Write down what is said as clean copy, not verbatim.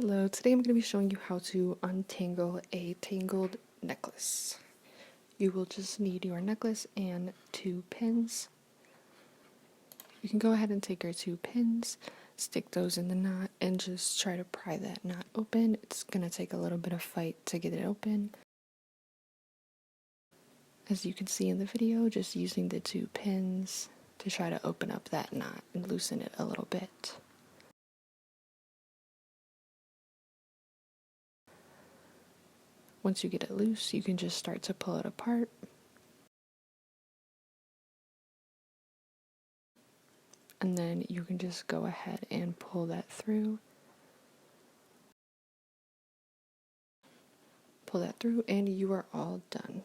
Hello, today I'm going to be showing you how to untangle a tangled necklace. You will just need your necklace and 2 pins. You can go ahead and take your 2 pins, stick those in the knot, and just try to pry that knot open. It's going to take a little bit of fight to get it open. As you can see in the video, just using the 2 pins to try to open up that knot and loosen it a little bit. Once you get it loose, you can just start to pull it apart. And then you can just go ahead and pull that through. Pull that through and you are all done.